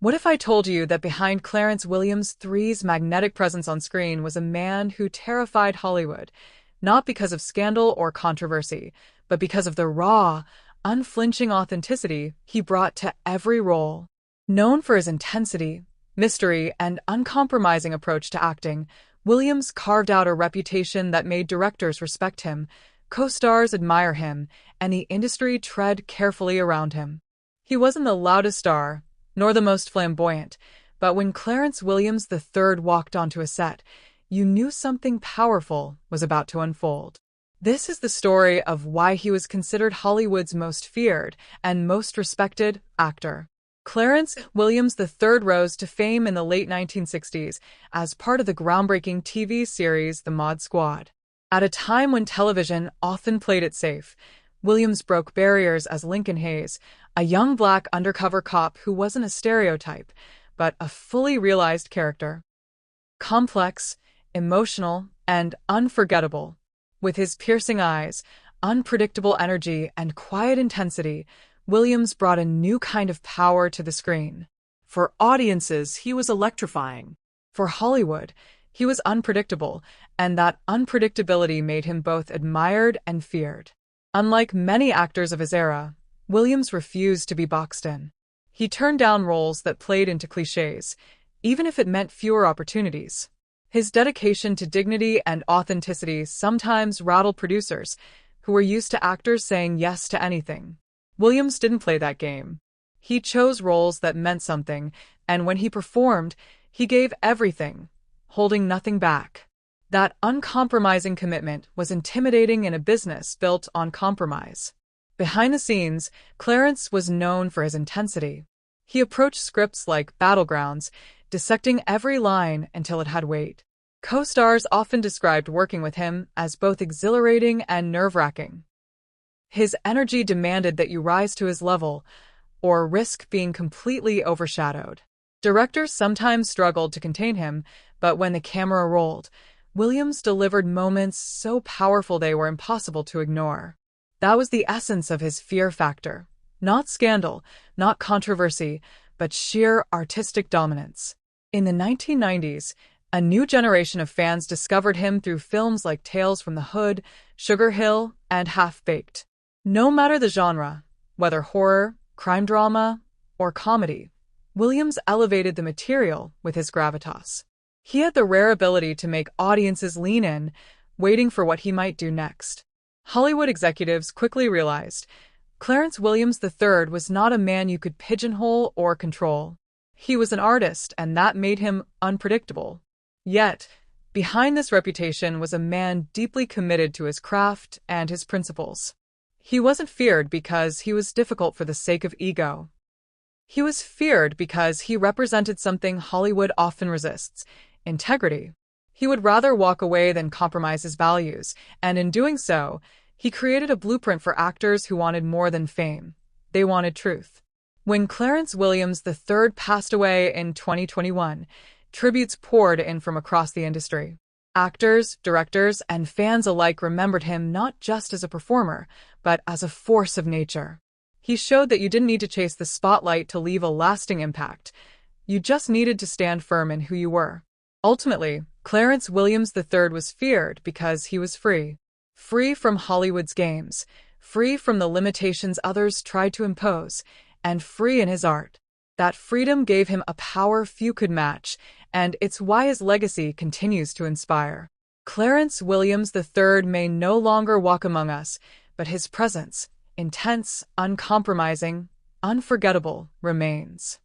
What if I told you that behind Clarence Williams III's magnetic presence on screen was a man who terrified Hollywood, not because of scandal or controversy, but because of the raw, unflinching authenticity he brought to every role? Known for his intensity, mystery, and uncompromising approach to acting, Williams carved out a reputation that made directors respect him, co-stars admire him, and the industry tread carefully around him. He wasn't the loudest star, nor the most flamboyant, but when Clarence Williams III walked onto a set, you knew something powerful was about to unfold. This is the story of why he was considered Hollywood's most feared and most respected actor. Clarence Williams III rose to fame in the late 1960s as part of the groundbreaking TV series The Mod Squad. At a time when television often played it safe, Williams broke barriers as Lincoln Hayes, a young black undercover cop who wasn't a stereotype, but a fully realized character. Complex, emotional, and unforgettable. With his piercing eyes, unpredictable energy, and quiet intensity, Williams brought a new kind of power to the screen. For audiences, he was electrifying. For Hollywood, he was unpredictable, and that unpredictability made him both admired and feared. Unlike many actors of his era, Williams refused to be boxed in. He turned down roles that played into cliches, even if it meant fewer opportunities. His dedication to dignity and authenticity sometimes rattled producers, who were used to actors saying yes to anything. Williams didn't play that game. He chose roles that meant something, and when he performed, he gave everything, holding nothing back. That uncompromising commitment was intimidating in a business built on compromise. Behind the scenes, Clarence was known for his intensity. He approached scripts like Battlegrounds, dissecting every line until it had weight. Co-stars often described working with him as both exhilarating and nerve-wracking. His energy demanded that you rise to his level, or risk being completely overshadowed. Directors sometimes struggled to contain him, but when the camera rolled, Williams delivered moments so powerful they were impossible to ignore. That was the essence of his fear factor. Not scandal, not controversy, but sheer artistic dominance. In the 1990s, a new generation of fans discovered him through films like Tales from the Hood, Sugar Hill, and Half-Baked. No matter the genre, whether horror, crime drama, or comedy, Williams elevated the material with his gravitas. He had the rare ability to make audiences lean in, waiting for what he might do next. Hollywood executives quickly realized Clarence Williams III was not a man you could pigeonhole or control. He was an artist, and that made him unpredictable. Yet, behind this reputation was a man deeply committed to his craft and his principles. He wasn't feared because he was difficult for the sake of ego. He was feared because he represented something Hollywood often resists: integrity. He would rather walk away than compromise his values, and in doing so, he created a blueprint for actors who wanted more than fame. They wanted truth. When Clarence Williams III passed away in 2021, tributes poured in from across the industry. Actors, directors, and fans alike remembered him not just as a performer, but as a force of nature. He showed that you didn't need to chase the spotlight to leave a lasting impact. You just needed to stand firm in who you were. Ultimately, Clarence Williams III was feared because he was free. Free from Hollywood's games, free from the limitations others tried to impose, and free in his art. That freedom gave him a power few could match, and it's why his legacy continues to inspire. Clarence Williams III may no longer walk among us, but his presence, intense, uncompromising, unforgettable, remains.